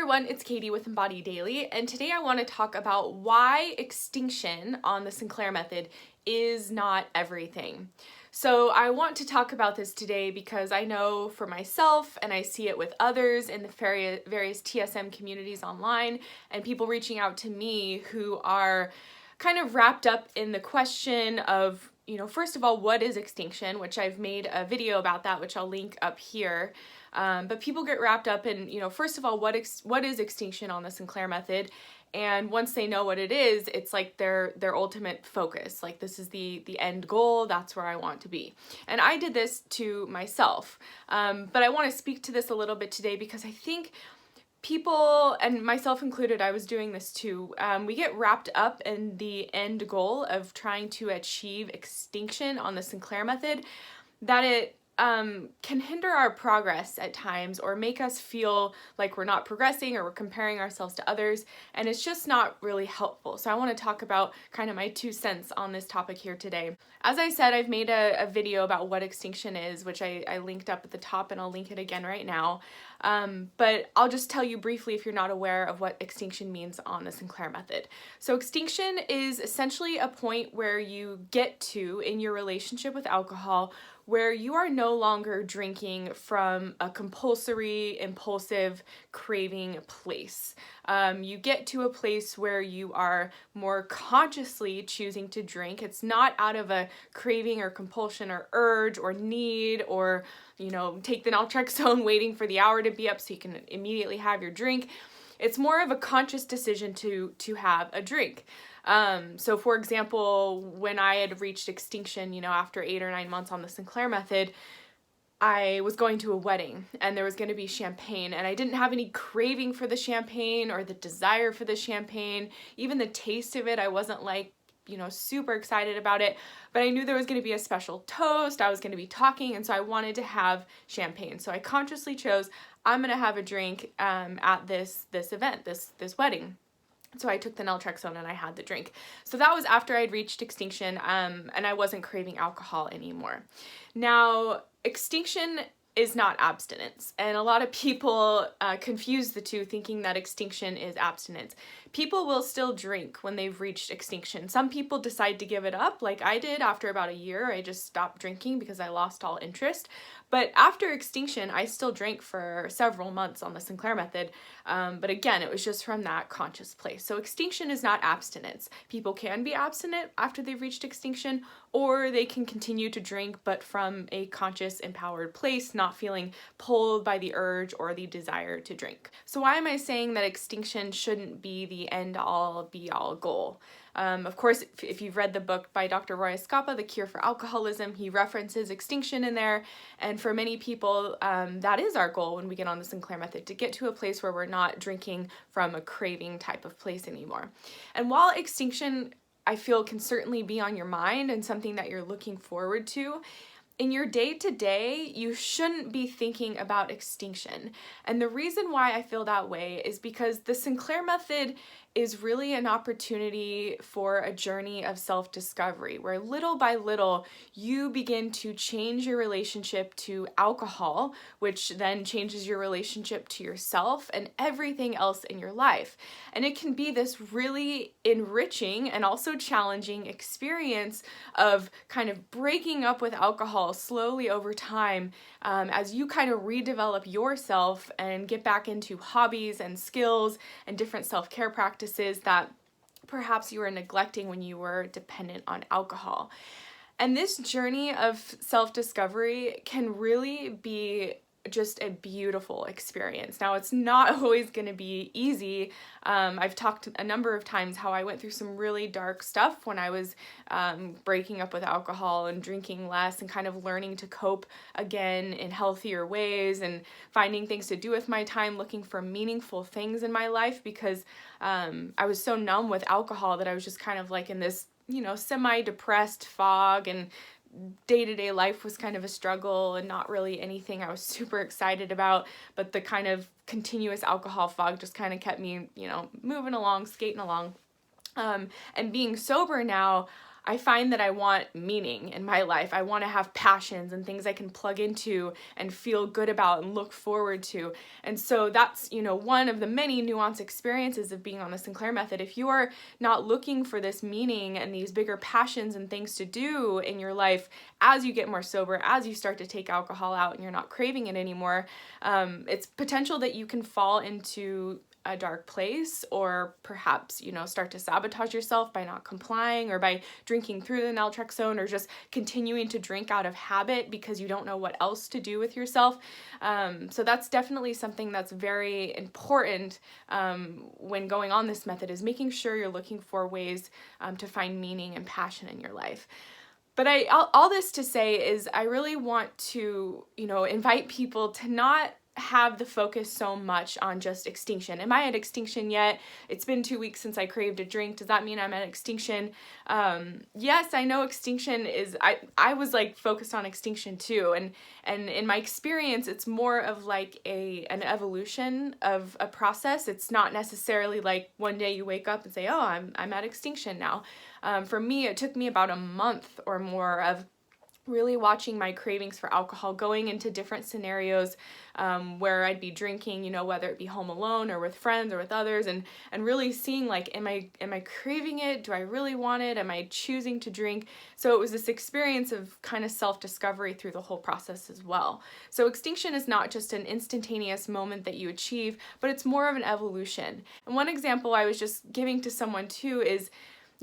everyone, it's Katie with Embody Daily, and today I want to talk about why extinction on the Sinclair Method is not everything. So I want to talk about this today because I know for myself, and I see it with others in the various TSM communities online, and people reaching out to me who are kind of wrapped up in the question of, first of all, what is extinction, which I've made a video about that, which I'll link up here. But people get wrapped up in, first of all, what is extinction on the Sinclair Method? And once they know what it is, it's like their ultimate focus. Like, this is the end goal. That's where I want to be. And I did this to myself. But I want to speak to this a little bit today because I think people, and myself included, I was doing this too, we get wrapped up in the end goal of trying to achieve extinction on the Sinclair Method, that it can hinder our progress at times or make us feel like we're not progressing or we're comparing ourselves to others, and it's just not really helpful. So I want to talk about kind of my 2 cents on this topic here today. As I said, I've made a video about what extinction is, which I linked up at the top, and I'll link it again right now. But I'll just tell you briefly if you're not aware of what extinction means on the Sinclair Method. So extinction is essentially a point where you get to in your relationship with alcohol where you are no longer drinking from a compulsory, impulsive, craving place. You get to a place where you are more consciously choosing to drink. It's not out of a craving or compulsion or urge or need or, take the Naltrexone waiting for the hour to be up so you can immediately have your drink. It's more of a conscious decision to have a drink. So for example, when I had reached extinction, after 8 or 9 months on the Sinclair Method, I was going to a wedding and there was going to be champagne, and I didn't have any craving for the champagne or the desire for the champagne. Even the taste of it, I wasn't like, super excited about it, but I knew there was going to be a special toast. I was going to be talking, and so I wanted to have champagne. So I consciously chose, I'm going to have a drink at this event, this wedding. So I took the Naltrexone and I had the drink. So that was after I'd reached extinction, and I wasn't craving alcohol anymore. Now, extinction is not abstinence, and a lot of people confuse the two, thinking that extinction is abstinence. People will still drink when they've reached extinction. Some people decide to give it up, like I did after about a year. I just stopped drinking because I lost all interest. But after extinction, I still drank for several months on the Sinclair Method. But again, it was just from that conscious place. So extinction is not abstinence. People can be abstinent after they've reached extinction, or they can continue to drink, but from a conscious, empowered place, not feeling pulled by the urge or the desire to drink. So why am I saying that extinction shouldn't be the end-all, be-all goal? Of course, if you've read the book by Dr. Roy Escapa, The Cure for Alcoholism, he references extinction in there. And for many people, that is our goal when we get on the Sinclair Method, to get to a place where we're not drinking from a craving type of place anymore. And while extinction, I feel, can certainly be on your mind and something that you're looking forward to, in your day-to-day, you shouldn't be thinking about extinction. And the reason why I feel that way is because the Sinclair Method is really an opportunity for a journey of self-discovery, where little by little you begin to change your relationship to alcohol, which then changes your relationship to yourself and everything else in your life. And it can be this really enriching and also challenging experience of kind of breaking up with alcohol slowly over time, as you kind of redevelop yourself and get back into hobbies and skills and different self-care practices that perhaps you were neglecting when you were dependent on alcohol. And this journey of self-discovery can really be just a beautiful experience. Now, it's not always going to be easy. I've talked a number of times how I went through some really dark stuff when I was breaking up with alcohol and drinking less and kind of learning to cope again in healthier ways and finding things to do with my time, looking for meaningful things in my life, because I was so numb with alcohol that I was just kind of like in this, semi-depressed fog, and day-to-day life was kind of a struggle and not really anything I was super excited about, but the kind of continuous alcohol fog just kind of kept me, moving along, skating along. And being sober now, I find that I want meaning in my life. I want to have passions and things I can plug into and feel good about and look forward to. And so that's, one of the many nuanced experiences of being on the Sinclair Method. If you are not looking for this meaning and these bigger passions and things to do in your life as you get more sober, as you start to take alcohol out and you're not craving it anymore, it's potential that you can fall into a dark place, or perhaps, start to sabotage yourself by not complying or by drinking through the naltrexone, or just continuing to drink out of habit because you don't know what else to do with yourself. So that's definitely something that's very important when going on this method, is making sure you're looking for ways to find meaning and passion in your life. But all this to say is I really want to, invite people to not have the focus so much on just extinction. Am I at extinction yet? It's been 2 weeks since I craved a drink. Does that mean I'm at extinction? Yes, I know extinction is, I was like focused on extinction too. And in my experience, it's more of like an evolution of a process. It's not necessarily like one day you wake up and say, oh, I'm at extinction now. For me, it took me about a month or more of really watching my cravings for alcohol, going into different scenarios where I'd be drinking, whether it be home alone or with friends or with others, and really seeing like, am I craving it? Do I really want it? Am I choosing to drink? So it was this experience of kind of self-discovery through the whole process as well. So extinction is not just an instantaneous moment that you achieve, but it's more of an evolution. And one example I was just giving to someone too is,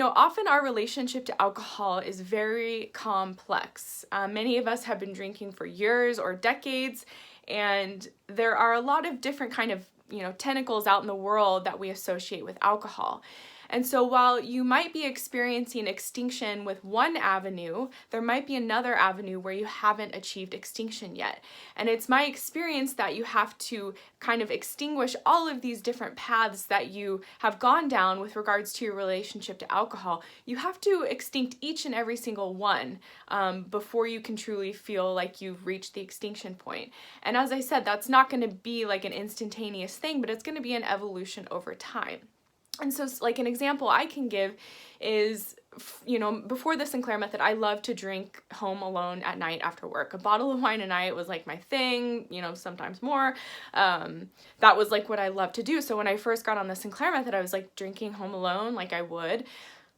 often our relationship to alcohol is very complex. Many of us have been drinking for years or decades, and there are a lot of different kind of, tentacles out in the world that we associate with alcohol. And so while you might be experiencing extinction with one avenue, there might be another avenue where you haven't achieved extinction yet. And it's my experience that you have to kind of extinguish all of these different paths that you have gone down with regards to your relationship to alcohol. You have to extinct each and every single one before you can truly feel like you've reached the extinction point. And as I said, that's not going to be like an instantaneous thing, but it's going to be an evolution over time. And so like an example I can give is, before the Sinclair Method, I loved to drink home alone at night after work. A bottle of wine a night was like my thing, sometimes more. That was like what I loved to do. So when I first got on the Sinclair Method, I was like drinking home alone like I would.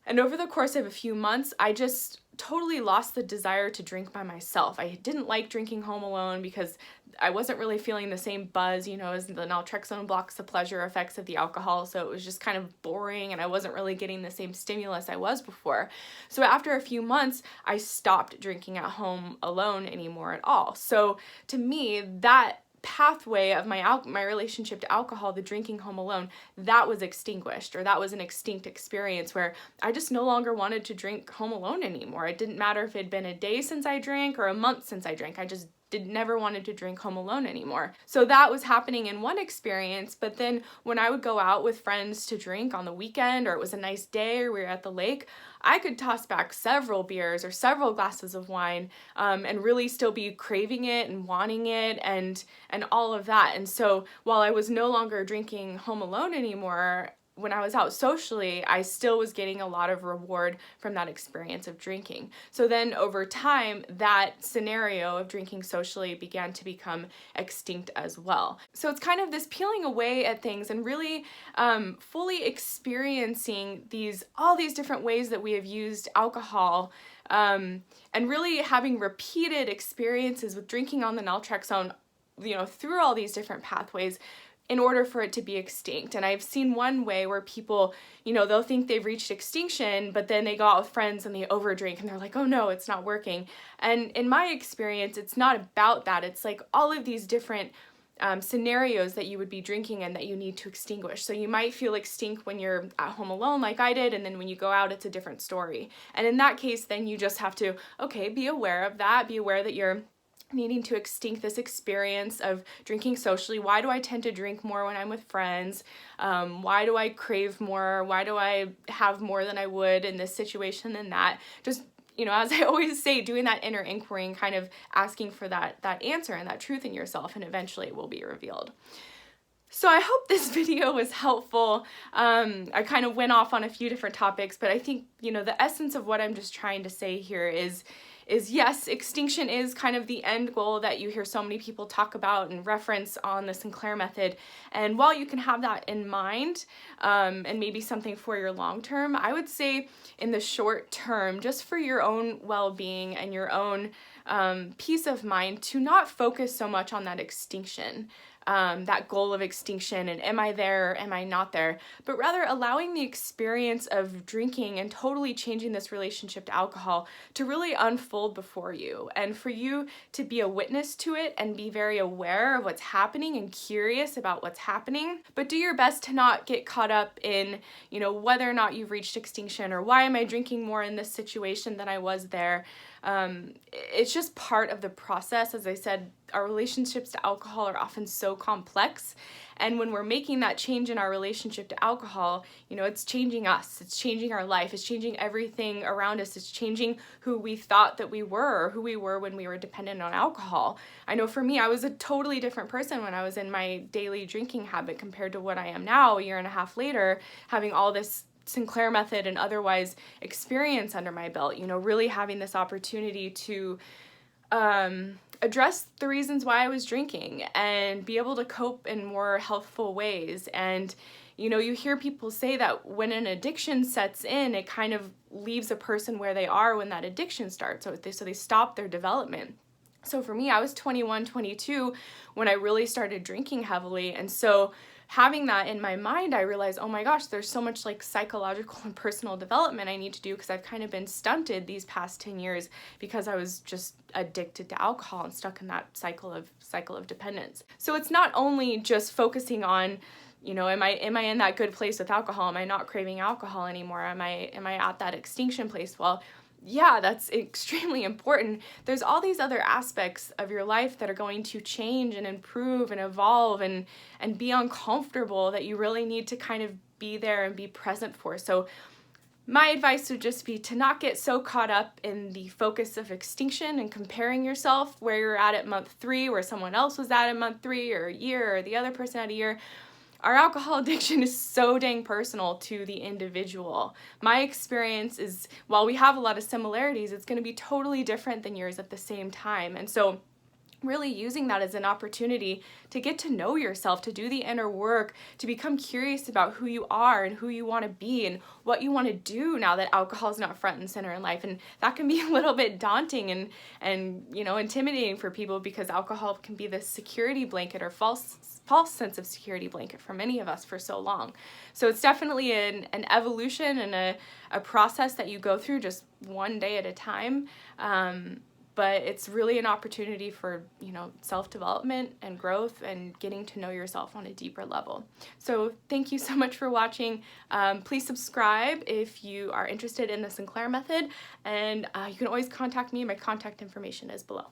And over the course of a few months, I just totally lost the desire to drink by myself. I didn't like drinking home alone because I wasn't really feeling the same buzz, as the naltrexone blocks the pleasure effects of the alcohol. So it was just kind of boring, and I wasn't really getting the same stimulus I was before. So after a few months, I stopped drinking at home alone anymore at all. So to me, that pathway of my relationship to alcohol, the drinking home alone, that was extinguished, or that was an extinct experience where I just no longer wanted to drink home alone anymore. It didn't matter if it had been a day since I drank or a month since I drank. I just never wanted to drink home alone anymore. So that was happening in one experience, but then when I would go out with friends to drink on the weekend, or it was a nice day, or we were at the lake, I could toss back several beers or several glasses of wine and really still be craving it and wanting it and all of that. And so while I was no longer drinking home alone anymore, when I was out socially, I still was getting a lot of reward from that experience of drinking. So then over time, that scenario of drinking socially began to become extinct as well. So it's kind of this peeling away at things and really fully experiencing all these different ways that we have used alcohol, and really having repeated experiences with drinking on the naltrexone, through all these different pathways, in order for it to be extinct. And I've seen one way where people, they'll think they've reached extinction, but then they go out with friends and they overdrink and they're like, oh no, it's not working. And in my experience, it's not about that. It's like all of these different scenarios that you would be drinking and that you need to extinguish. So you might feel extinct when you're at home alone like I did, and then when you go out, it's a different story. And in that case, then you just have to, be aware of that, be aware that you're needing to extinct this experience of drinking socially. Why do I tend to drink more when I'm with friends? Why do I crave more? Why do I have more than I would in this situation than that? Just, as I always say, doing that inner inquiry and kind of asking for that answer and that truth in yourself, and eventually it will be revealed. So I hope this video was helpful. I kind of went off on a few different topics, but I think, the essence of what I'm just trying to say here is yes, extinction is kind of the end goal that you hear so many people talk about and reference on the Sinclair Method. And while you can have that in mind, and maybe something for your long term, I would say in the short term, just for your own well-being and your own peace of mind, to not focus so much on that extinction. That goal of extinction and am I there or am I not there, but rather allowing the experience of drinking and totally changing this relationship to alcohol to really unfold before you, and for you to be a witness to it and be very aware of what's happening and curious about what's happening, but do your best to not get caught up in, whether or not you've reached extinction or why am I drinking more in this situation than I was there. It's just part of the process. As I said, our relationships to alcohol are often so complex, and when we're making that change in our relationship to alcohol, it's changing us, it's changing our life, it's changing everything around us, it's changing who we thought that we were, or who we were when we were dependent on alcohol. I know for me, I was a totally different person when I was in my daily drinking habit compared to what I am now, a year and a half later, having all this Sinclair Method and otherwise experience under my belt, really having this opportunity to address the reasons why I was drinking and be able to cope in more healthful ways. And you hear people say that when an addiction sets in, it kind of leaves a person where they are when that addiction starts, so they stop their development. So for me, I was 21, 22 when I really started drinking heavily, and so having that in my mind, I realized, oh my gosh, there's so much like psychological and personal development I need to do, because I've kind of been stunted these past 10 years because I was just addicted to alcohol and stuck in that cycle of dependence. So it's not only just focusing on, am I in that good place with alcohol? Am I not craving alcohol anymore? Am I at that extinction place? Well, yeah, that's extremely important. There's all these other aspects of your life that are going to change and improve and evolve and be uncomfortable that you really need to kind of be there and be present for. So my advice would just be to not get so caught up in the focus of extinction and comparing yourself where you're at month 3, where someone else was at month 3, or a year, or the other person at a year. Our alcohol addiction is so dang personal to the individual. My experience is, while we have a lot of similarities, it's going to be totally different than yours at the same time. And so really using that as an opportunity to get to know yourself, to do the inner work, to become curious about who you are and who you want to be and what you want to do now that alcohol is not front and center in life. And that can be a little bit daunting and intimidating for people, because alcohol can be this security blanket or false sense of security blanket for many of us for so long. So it's definitely an evolution and a process that you go through just one day at a time. But it's really an opportunity for, self-development and growth and getting to know yourself on a deeper level. So thank you so much for watching. Please subscribe if you are interested in the Sinclair Method, and you can always contact me. My contact information is below.